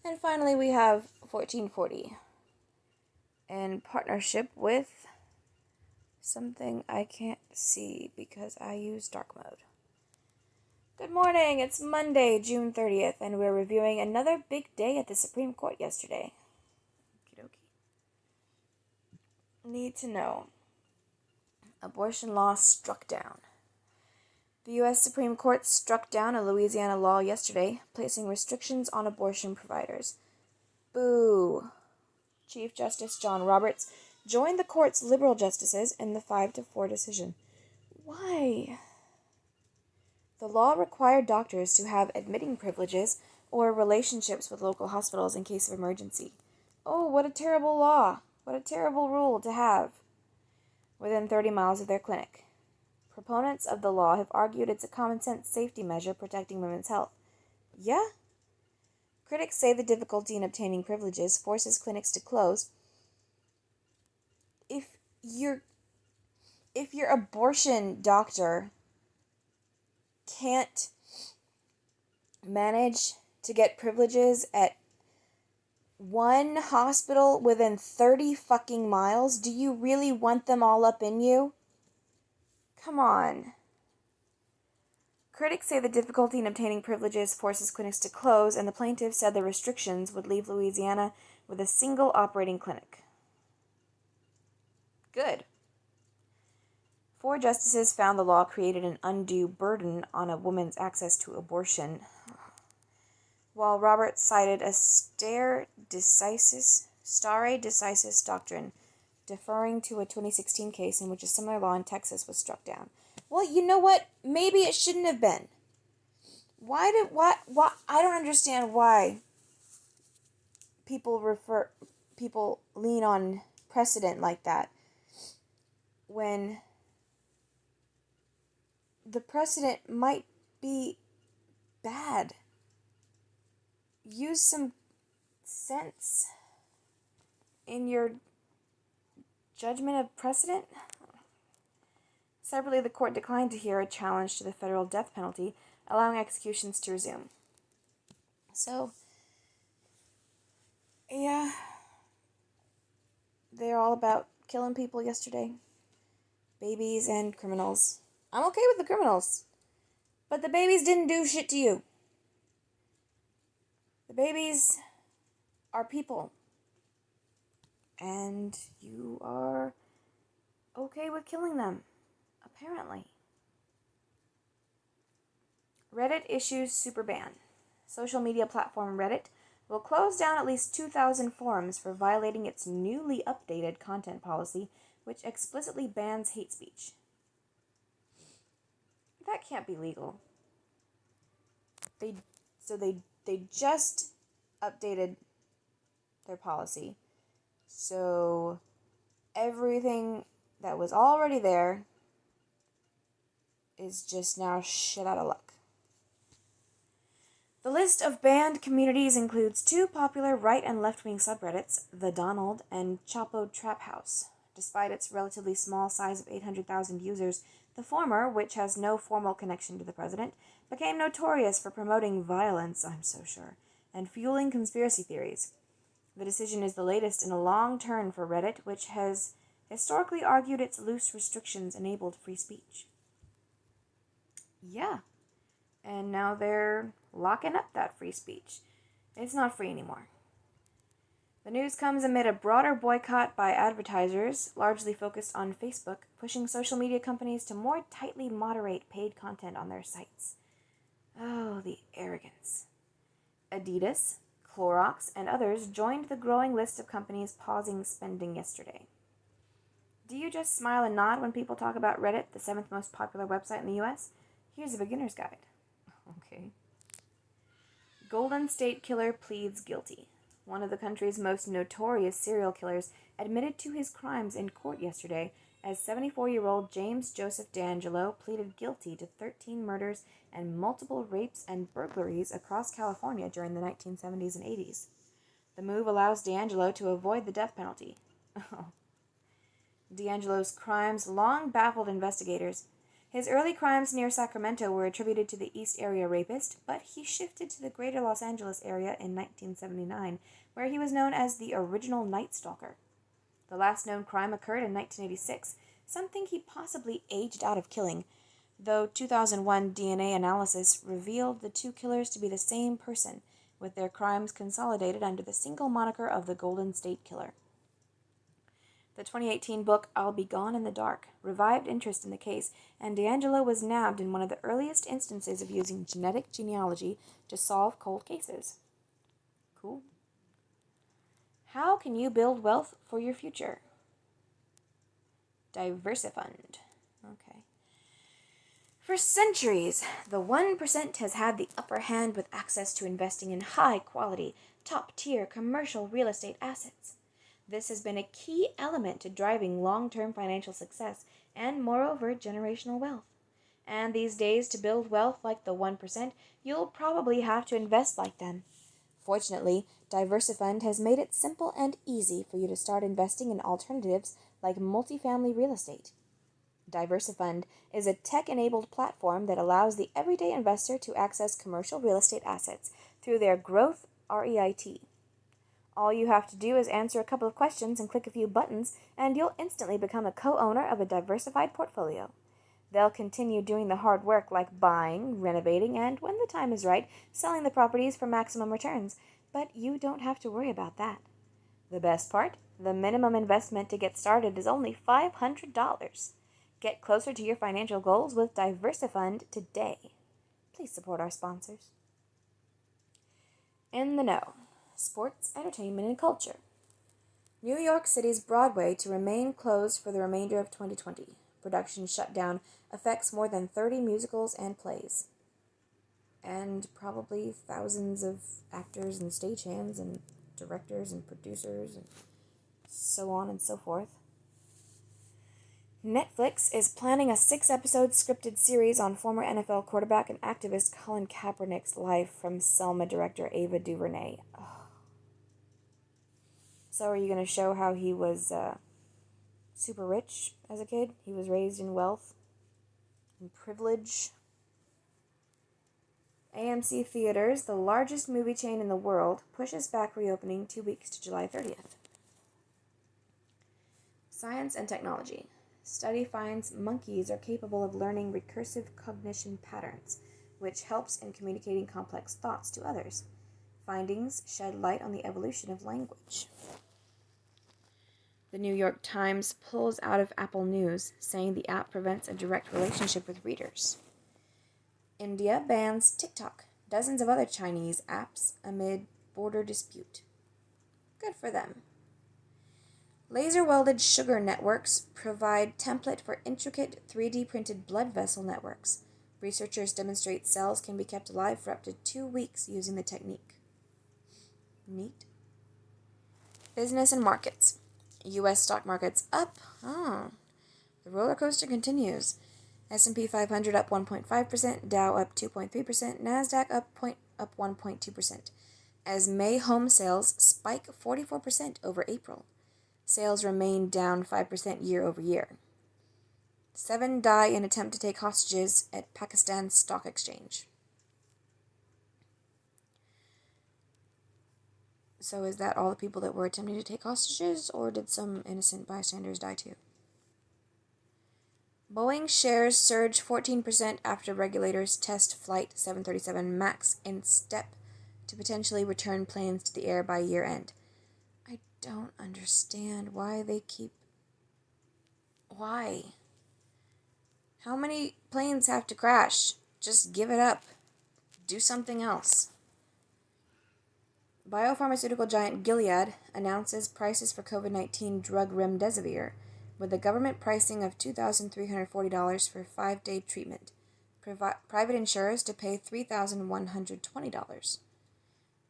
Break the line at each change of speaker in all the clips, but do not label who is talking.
And finally, we have 1440 in partnership with something I can't see because I use dark mode. Good morning, it's Monday, June 30th, and we're reviewing another big day at the Supreme Court yesterday. Okey-dokey. Need to know. Abortion law struck down. The U.S. Supreme Court struck down a Louisiana law yesterday, placing restrictions on abortion providers. Boo! Chief Justice John Roberts joined the court's liberal justices in the 5-4 decision. Why? The law required doctors to have admitting privileges or relationships with local hospitals in case of emergency. Oh, what a terrible law! What a terrible rule to have within 30 miles of their clinic. Proponents of the law have argued it's a common-sense safety measure protecting women's health. Yeah? Critics say the difficulty in obtaining privileges forces clinics to close. If your abortion doctor can't manage to get privileges at one hospital within 30 fucking miles, do you really want them all up in you? Come on. Critics say the difficulty in obtaining privileges forces clinics to close, and the plaintiffs said the restrictions would leave Louisiana with a single operating clinic. Good. 4 justices found the law created an undue burden on a woman's access to abortion, while Roberts cited a stare decisis doctrine, deferring to a 2016 case in which a similar law in Texas was struck down. Well, you know what? Maybe it shouldn't have been. Why? I don't understand why people lean on precedent like that when the precedent might be bad. Use some sense in your judgment of precedent. Separately, the court declined to hear a challenge to the federal death penalty, allowing executions to resume. So, yeah, they're all about killing people yesterday. Babies and criminals. I'm okay with the criminals, but the babies didn't do shit to you. The babies are people, and you are okay with killing them, apparently. Reddit issues super ban. Social media platform Reddit will close down at least 2,000 forums for violating its newly updated content policy, which explicitly bans hate speech. That can't be legal. They just updated their policy. So everything that was already there is just now shit out of luck. The list of banned communities includes 2 popular right and left-wing subreddits, The Donald and Chapo Trap House. Despite its relatively small size of 800,000 users, the former, which has no formal connection to the president, became notorious for promoting violence, I'm so sure, and fueling conspiracy theories. The decision is the latest in a long turn for Reddit, which has historically argued its loose restrictions enabled free speech. Yeah. And now they're locking up that free speech. It's not free anymore. The news comes amid a broader boycott by advertisers, largely focused on Facebook, pushing social media companies to more tightly moderate paid content on their sites. Oh, the arrogance. Adidas, Clorox, and others joined the growing list of companies pausing spending yesterday. Do you just smile and nod when people talk about Reddit, the 7th most popular website in the US? Here's a beginner's guide. Okay. Golden State Killer pleads guilty. One of the country's most notorious serial killers admitted to his crimes in court yesterday as 74-year-old James Joseph D'Angelo pleaded guilty to 13 murders and multiple rapes and burglaries across California during the 1970s and 80s. The move allows D'Angelo to avoid the death penalty. D'Angelo's crimes long baffled investigators. His early crimes near Sacramento were attributed to the East Area rapist, but he shifted to the greater Los Angeles area in 1979, where he was known as the original Night Stalker. The last known crime occurred in 1986, something he possibly aged out of killing, though 2001 DNA analysis revealed the two killers to be the same person, with their crimes consolidated under the single moniker of the Golden State Killer. The 2018 book I'll Be Gone in the Dark revived interest in the case, and D'Angelo was nabbed in one of the earliest instances of using genetic genealogy to solve cold cases. Cool. How can you build wealth for your future? Diversifund. Okay. For centuries, the 1% has had the upper hand with access to investing in high-quality, top-tier commercial real estate assets. This has been a key element to driving long-term financial success and, moreover, generational wealth. And these days, to build wealth like the 1%, you'll probably have to invest like them. Fortunately, Diversifund has made it simple and easy for you to start investing in alternatives like multifamily real estate. Diversifund is a tech-enabled platform that allows the everyday investor to access commercial real estate assets through their Growth REIT. All you have to do is answer a couple of questions and click a few buttons, and you'll instantly become a co-owner of a diversified portfolio. They'll continue doing the hard work like buying, renovating, and, when the time is right, selling the properties for maximum returns. But you don't have to worry about that. The best part? The minimum investment to get started is only $500. Get closer to your financial goals with Diversifund today. Please support our sponsors. In the know. Sports, entertainment, and culture. New York City's Broadway to remain closed for the remainder of 2020. Production shutdown affects more than 30 musicals and plays. And probably thousands of actors and stagehands and directors and producers and so on and so forth. Netflix is planning a 6-episode scripted series on former NFL quarterback and activist Colin Kaepernick's life from Selma director Ava DuVernay. Oh. So are you going to show how he was super rich as a kid? He was raised in wealth and privilege. AMC Theaters, the largest movie chain in the world, pushes back reopening 2 weeks to July 30th. Science and technology. Study finds monkeys are capable of learning recursive cognition patterns, which helps in communicating complex thoughts to others. Findings shed light on the evolution of language. The New York Times pulls out of Apple News, saying the app prevents a direct relationship with readers. India bans TikTok, dozens of other Chinese apps amid border dispute. Good for them. Laser-welded sugar networks provide template for intricate 3D printed blood vessel networks. Researchers demonstrate cells can be kept alive for up to 2 weeks using the technique. Neat. Business and markets. U.S. stock markets up. The roller coaster continues. S&P 500 up 1.5%, Dow up 2.3%, NASDAQ up 1.2%, as May home sales spike 44% over April. Sales remain down 5% year over year. 7 die in attempt to take hostages at Pakistan's stock exchange. So is that all the people that were attempting to take hostages, or did some innocent bystanders die too? Boeing shares surge 14% after regulators test Flight 737 MAX in step to potentially return planes to the air by year end. I don't understand why they keep... Why? How many planes have to crash? Just give it up. Do something else. Biopharmaceutical giant Gilead announces prices for COVID-19 drug remdesivir, with a government pricing of $2,340 for 5-day treatment. Private insurers to pay $3,120.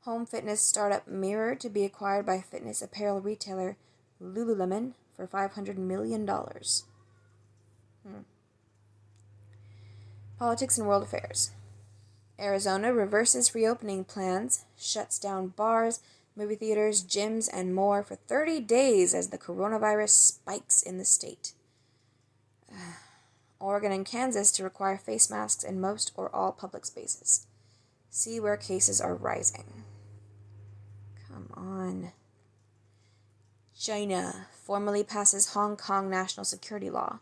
Home fitness startup Mirror to be acquired by fitness apparel retailer Lululemon for $500 million. Politics and world affairs. Arizona reverses reopening plans, shuts down bars, movie theaters, gyms, and more for 30 days as the coronavirus spikes in the state. Oregon and Kansas to require face masks in most or all public spaces. See where cases are rising. Come on. China formally passes Hong Kong national security law.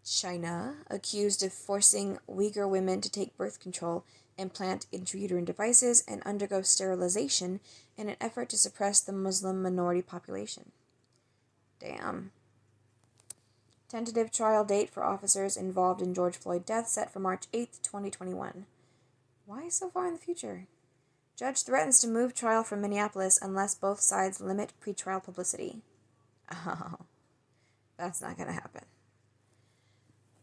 China, accused of forcing Uyghur women to take birth control, implant intrauterine devices, and undergo sterilization in an effort to suppress the Muslim minority population. Damn. Tentative trial date for officers involved in George Floyd death set for March 8th, 2021. Why so far in the future? Judge threatens to move trial from Minneapolis unless both sides limit pretrial publicity. Oh, that's not going to happen.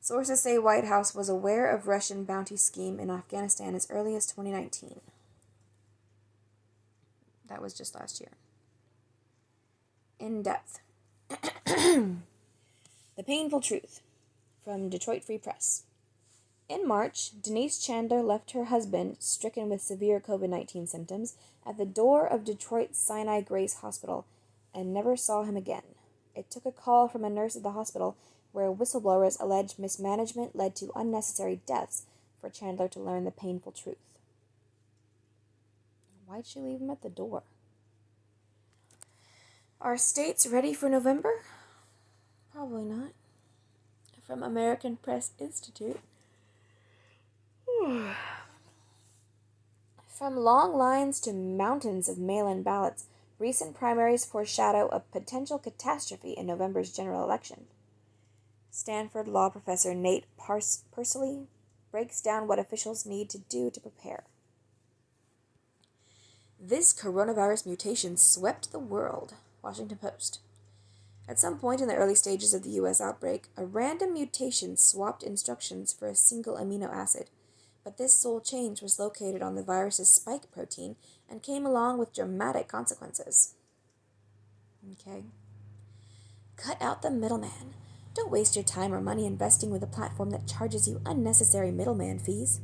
Sources say White House was aware of Russian bounty scheme in Afghanistan as early as 2019. That was just last year. In depth. The Painful Truth from Detroit Free Press. In March, Denise Chandler left her husband, stricken with severe COVID-19 symptoms, at the door of Detroit's Sinai Grace Hospital and never saw him again. It took a call from a nurse at the hospital where whistleblowers alleged mismanagement led to unnecessary deaths for Chandler to learn the painful truth. Why'd she leave him at the door? Are states ready for November? Probably not. From American Press Institute. From long lines to mountains of mail-in ballots, recent primaries foreshadow a potential catastrophe in November's general election. Stanford law professor Nate Persily breaks down what officials need to do to prepare. This coronavirus mutation swept the world. Washington Post. At some point in the early stages of the U.S. outbreak, a random mutation swapped instructions for a single amino acid, but this sole change was located on the virus's spike protein and came along with dramatic consequences. Okay. Cut out the middleman. Don't waste your time or money investing with a platform that charges you unnecessary middleman fees.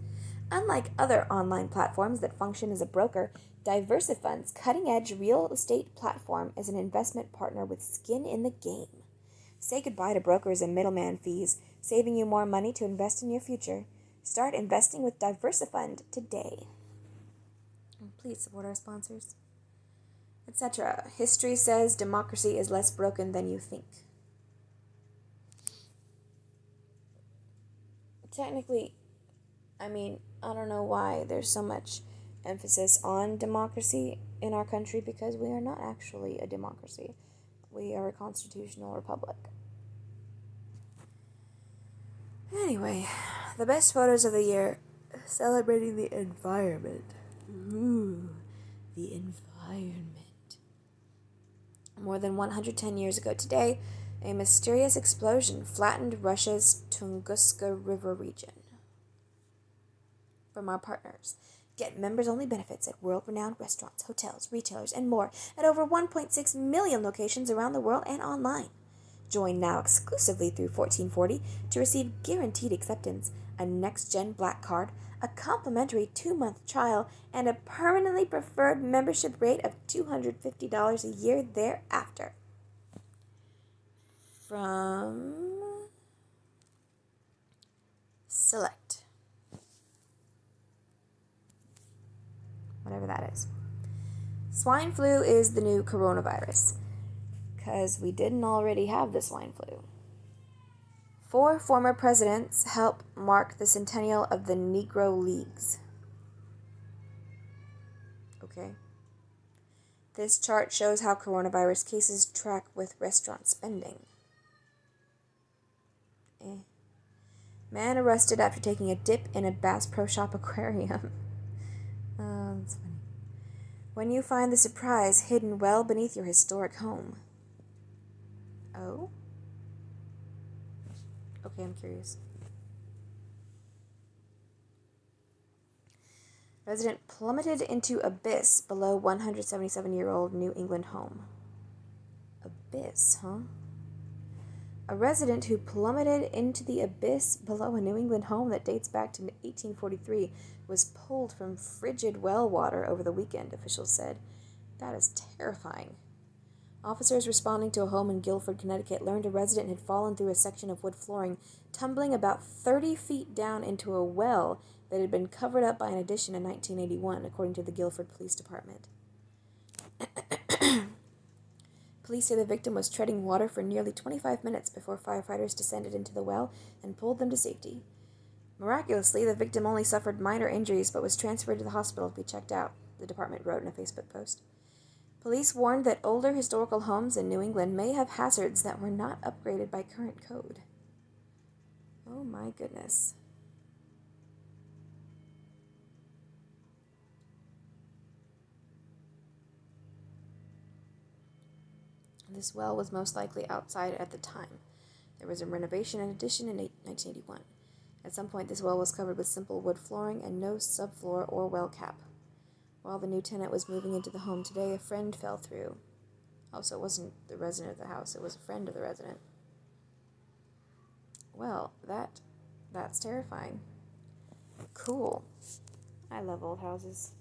Unlike other online platforms that function as a broker, Diversifund's cutting-edge real estate platform is an investment partner with skin in the game. Say goodbye to brokers and middleman fees, saving you more money to invest in your future. Start investing with Diversifund today. Please support our sponsors. Etc. History says democracy is less broken than you think. Technically, I don't know why there's so much emphasis on democracy in our country because we are not actually a democracy. We are a constitutional republic. Anyway, the best photos of the year celebrating the environment. Ooh, the environment. More than 110 years ago today, a mysterious explosion flattened Russia's Tunguska River region. From our partners, get members-only benefits at world-renowned restaurants, hotels, retailers, and more at over 1.6 million locations around the world and online. Join now exclusively through 1440 to receive guaranteed acceptance, a next-gen black card, a complimentary 2-month trial, and a permanently preferred membership rate of $250 a year thereafter. From Select. Whatever that is. Swine flu is the new coronavirus, because we didn't already have the swine flu. 4 former presidents help mark the centennial of the Negro Leagues. Okay. This chart shows how coronavirus cases track with restaurant spending. Man arrested after taking a dip in a Bass Pro Shop aquarium. Oh, that's funny. When you find the surprise hidden well beneath your historic home. Oh? Okay, I'm curious. Resident plummeted into abyss below 177-year-old New England home. Abyss, huh? A resident who plummeted into the abyss below a New England home that dates back to 1843 was pulled from frigid well water over the weekend, officials said. That is terrifying. Officers responding to a home in Guilford, Connecticut, learned a resident had fallen through a section of wood flooring, tumbling about 30 feet down into a well that had been covered up by an addition in 1981, according to the Guilford Police Department. Police say the victim was treading water for nearly 25 minutes before firefighters descended into the well and pulled them to safety. Miraculously, the victim only suffered minor injuries but was transferred to the hospital to be checked out, the department wrote in a Facebook post. Police warned that older historical homes in New England may have hazards that were not upgraded by current code. Oh my goodness. This well was most likely outside at the time. There was a renovation and addition in 1981. At some point, this well was covered with simple wood flooring and no subfloor or well cap. While the new tenant was moving into the home today, a friend fell through. Oh, so it wasn't the resident of the house, it was a friend of the resident. Well, that's terrifying. Cool. I love old houses.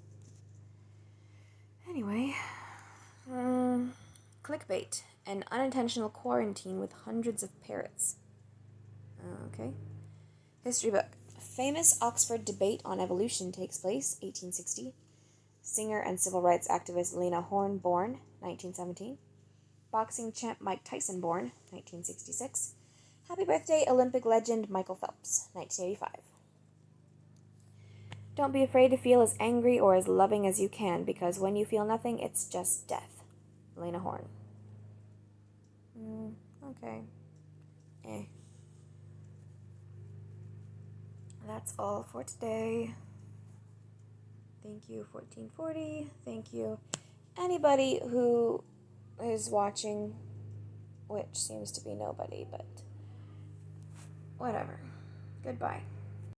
Anyway, clickbait. An unintentional quarantine with hundreds of parrots. Okay. History book. Famous Oxford debate on evolution takes place, 1860. Singer and civil rights activist Lena Horne born, 1917. Boxing champ Mike Tyson born, 1966. Happy birthday, Olympic legend Michael Phelps, 1985. Don't be afraid to feel as angry or as loving as you can, because when you feel nothing, it's just death. Lena Horne. Okay. That's all for today. Thank you, 1440. Thank you, anybody who is watching, which seems to be nobody, but whatever. Goodbye.